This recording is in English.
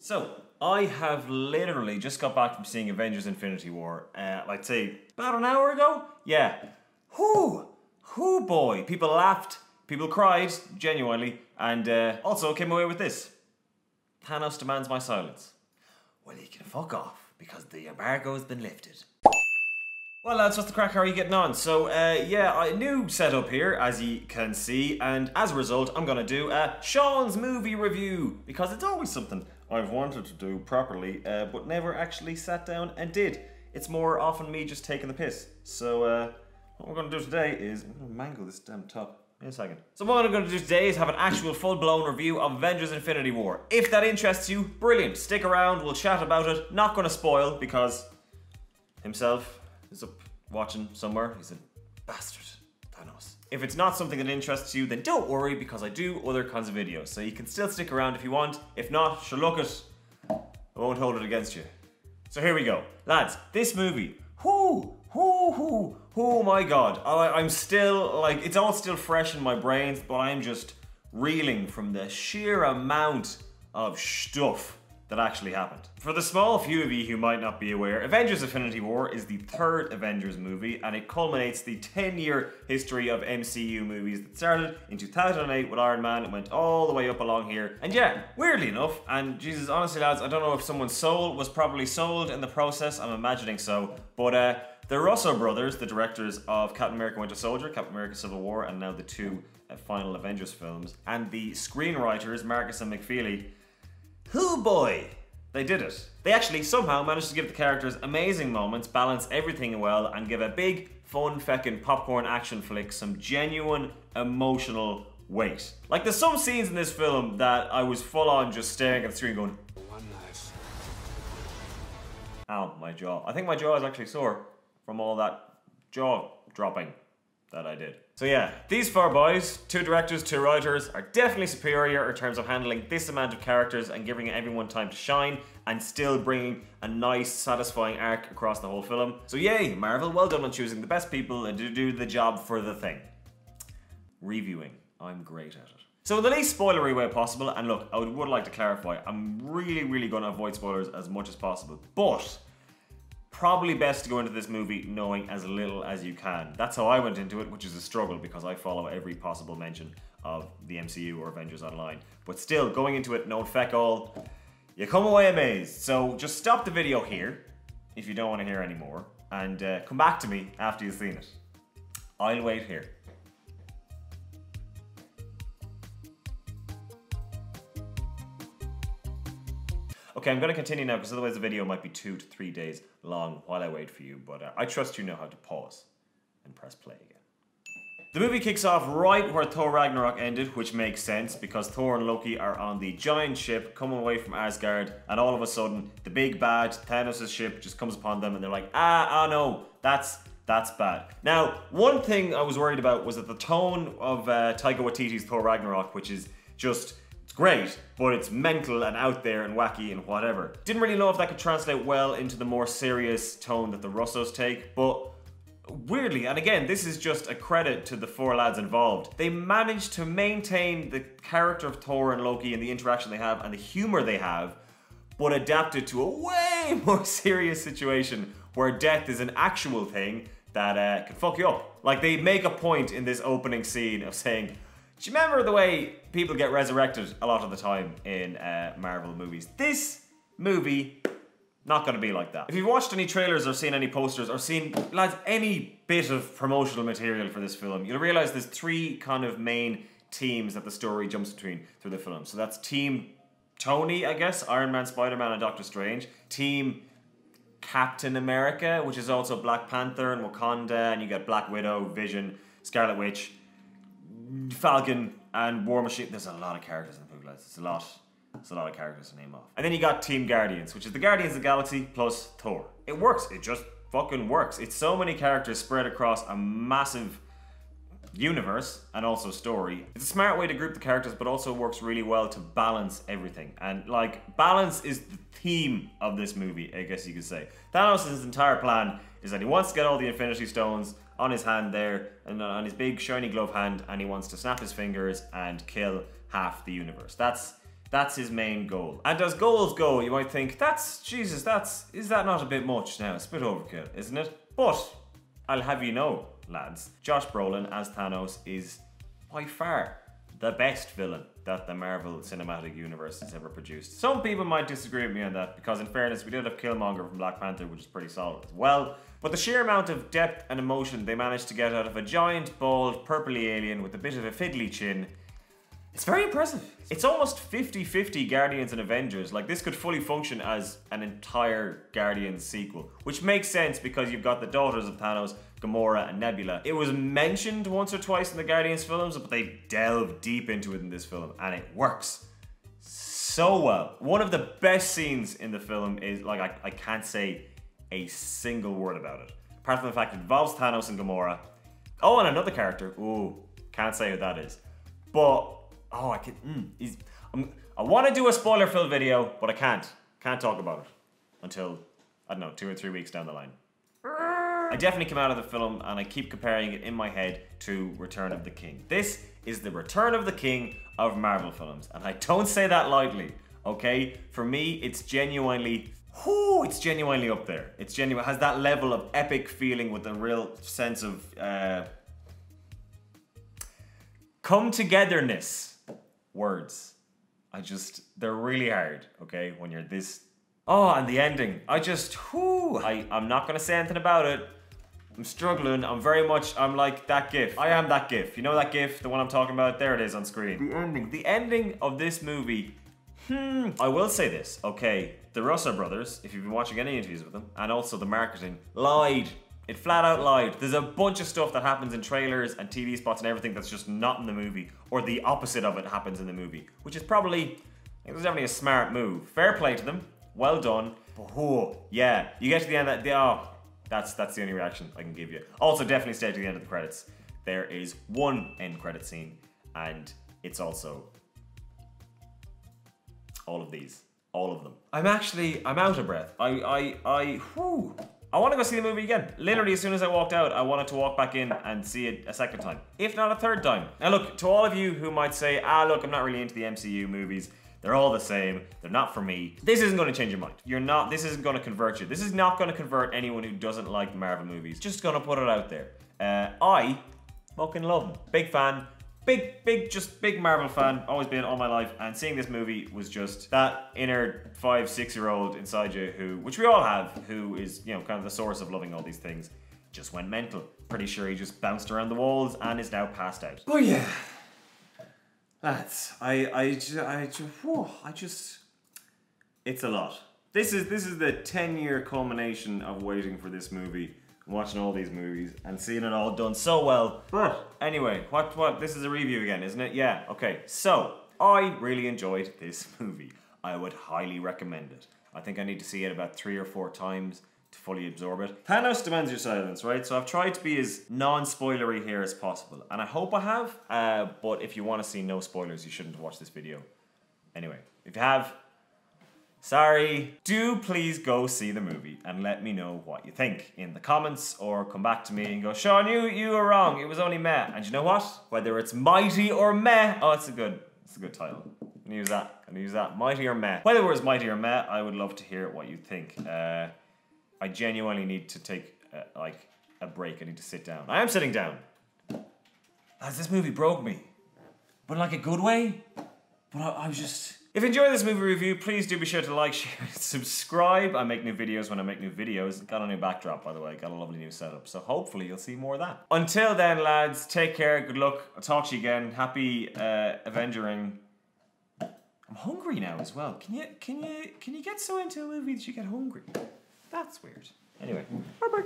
So, I have literally just got back from seeing Avengers Infinity War, I'd say about an hour ago? Yeah. Whoo boy. People laughed, people cried, genuinely, and also came away with this. Thanos demands my silence. Well, you can fuck off, because the embargo's been lifted. Well lads, what's the crack? How are you getting on? So, yeah, a new setup here, as you can see, and as a result, I'm gonna do Sean's movie review, because it's always something I've wanted to do properly, but never actually sat down and did. It's more often me just taking the piss. So, what we're gonna do today is, I'm gonna mangle this damn top. In a second. So what I'm gonna do today is have an actual full-blown review of Avengers Infinity War. If that interests you, brilliant. Stick around, we'll chat about it. Not gonna spoil, because himself is up watching somewhere. He's a bastard, Thanos. If it's not something that interests you, then don't worry, because I do other kinds of videos. So you can still stick around if you want. If not, sure, look it. I won't hold it against you. So here we go. Lads, this movie, oh my god. I'm still, like, it's all still fresh in my brains, but I'm just reeling from the sheer amount of stuff that actually happened. For the small few of you who might not be aware, Avengers Infinity War is the third Avengers movie, and it culminates the 10-year history of MCU movies that started in 2008 with Iron Man and went all the way up along here. And yeah, weirdly enough, and Jesus, honestly lads, I don't know if someone's soul was probably sold in the process, I'm imagining so, but the Russo brothers, the directors of Captain America Winter Soldier, Captain America Civil War, and now the two final Avengers films, and the screenwriters, Marcus and McFeely, hoo boy, they did it. They actually somehow managed to give the characters amazing moments, balance everything well, and give a big, fun, feckin' popcorn action flick some genuine, emotional weight. Like, there's some scenes in this film that I was full on just staring at the screen going, one life. Ow, my jaw. I think my jaw is actually sore from all that jaw dropping that I did. So yeah, these four boys, two directors, two writers, are definitely superior in terms of handling this amount of characters and giving everyone time to shine and still bringing a nice, satisfying arc across the whole film. So yay, Marvel, well done on choosing the best people and to do the job for the thing. Reviewing, I'm great at it. So in the least spoilery way possible, and look, I would like to clarify, I'm really gonna avoid spoilers as much as possible, but probably best to go into this movie knowing as little as you can. That's how I went into it, which is a struggle because I follow every possible mention of the MCU or Avengers online. But still, going into it knowing feck all, you come away amazed. So just stop the video here if you don't want to hear any more, and come back to me after you've seen it. I'll wait here. Okay, I'm going to continue now because otherwise the video might be 2 to 3 days long while I wait for you, but I trust you know how to pause and press play again. The movie kicks off right where Thor Ragnarok ended, which makes sense because Thor and Loki are on the giant ship coming away from Asgard, and all of a sudden the big bad Thanos' ship just comes upon them and they're like, oh no, that's bad. Now, one thing I was worried about was that the tone of Taika Waititi's Thor Ragnarok, which is just, it's great, but it's mental and out there and wacky and whatever. Didn't really know if that could translate well into the more serious tone that the Russos take, but weirdly, and again, this is just a credit to the four lads involved, they managed to maintain the character of Thor and Loki and the interaction they have and the humor they have, but adapt it to a way more serious situation where death is an actual thing that can fuck you up. Like, they make a point in this opening scene of saying, do you remember the way people get resurrected a lot of the time in Marvel movies? This movie, not gonna be like that. If you've watched any trailers or seen any posters or seen, lads, any bit of promotional material for this film, you'll realize there's three kind of main teams that the story jumps between through the film. So that's Team Tony, I guess, Iron Man, Spider-Man, and Doctor Strange. Team Captain America, which is also Black Panther and Wakanda, and you get Black Widow, Vision, Scarlet Witch, Falcon, and War Machine. There's a lot of characters in the movie, lads. It's a lot of characters to name off. And then you got Team Guardians, which is the Guardians of the Galaxy plus Thor. It works. It just fucking works. It's so many characters spread across a massive universe and also story. It's a smart way to group the characters, but also works really well to balance everything. And like, balance is the theme of this movie, I guess you could say. Thanos' entire plan is that he wants to get all the Infinity Stones on his hand there, and on his big shiny glove hand, and he wants to snap his fingers and kill half the universe. That's That's his main goal. And as goals go, you might think, is that not a bit much now? It's a bit overkill, isn't it? But I'll have you know, lads, Josh Brolin as Thanos is by far the best villain that the Marvel Cinematic Universe has ever produced. Some people might disagree with me on that, because in fairness, we did have Killmonger from Black Panther, which is pretty solid as well. But the sheer amount of depth and emotion they managed to get out of a giant, bald, purpley alien with a bit of a fiddly chin, it's very impressive. It's almost 50-50 Guardians and Avengers. Like, this could fully function as an entire Guardians sequel, which makes sense because you've got the daughters of Thanos, Gamora and Nebula. It was mentioned once or twice in the Guardians films, but they delve deep into it in this film, and it works so well. One of the best scenes in the film is, like, I can't say a single word about it, apart from the fact it involves Thanos and Gamora. Oh, and another character. Ooh, can't say who that is. But oh, I want to do a spoiler-filled video, but I can't. Can't talk about it until, I don't know, 2 or 3 weeks down the line. I definitely come out of the film and I keep comparing it in my head to Return of the King. This is the Return of the King of Marvel films, and I don't say that lightly, okay? For me, it's genuinely up there. It has that level of epic feeling with a real sense of come-togetherness. Words. They're really hard, okay, when you're this. Oh, and the ending. I'm not gonna say anything about it. I'm struggling. I'm like that GIF. I am that GIF. You know that GIF, the one I'm talking about? There it is on screen. The ending of this movie. I will say this, okay. The Russo brothers, if you've been watching any interviews with them, and also the marketing, lied. It flat out lied. There's a bunch of stuff that happens in trailers and TV spots and everything that's just not in the movie, or the opposite of it happens in the movie, which is probably, I think it was definitely a smart move. Fair play to them. Well done. But yeah, you get to the end of that, that's the only reaction I can give you. Also, definitely stay to the end of the credits. There is one end credit scene, and it's also all of these. All of them. I'm out of breath. I want to go see the movie again. Literally, as soon as I walked out, I wanted to walk back in and see it a second time, if not a third time. Now look, to all of you who might say, look, I'm not really into the MCU movies. They're all the same. They're not for me. This isn't going to change your mind. This isn't going to convert you. This is not going to convert anyone who doesn't like the Marvel movies. Just going to put it out there. I fucking love them. Big fan. Big Marvel fan, always been all my life, and seeing this movie was just that inner 5-6-year-old inside you which we all have, who is, you know, kind of the source of loving all these things, just went mental. Pretty sure he just bounced around the walls and is now passed out. Oh yeah, lads, it's a lot. This is the 10-year culmination of waiting for this movie. Watching all these movies and seeing it all done so well. But anyway, what this is a review again, isn't it? Yeah, okay. So, I really enjoyed this movie. I would highly recommend it. I think I need to see it about 3 or 4 times to fully absorb it. Thanos demands your silence, right? So I've tried to be as non-spoilery here as possible, and I hope I have. But if you want to see no spoilers, you shouldn't watch this video. Anyway, if you have, sorry. Do please go see the movie and let me know what you think in the comments, or come back to me and go, Sean, you were wrong. It was only meh. And you know what? Whether it's mighty or meh, it's a good title. I'm gonna use that. Mighty or meh. Whether it was mighty or meh, I would love to hear what you think. I genuinely need to take like a break. I need to sit down. I am sitting down. As this movie broke me, but in like a good way. But I was just. If you enjoyed this movie review, please do be sure to like, share, and subscribe. I make new videos when I make new videos. Got a new backdrop, by the way. Got a lovely new setup. So hopefully you'll see more of that. Until then, lads, take care. Good luck. I'll talk to you again. Happy Avengering. I'm hungry now as well. Can you get so into a movie that you get hungry? That's weird. Anyway, bye-bye.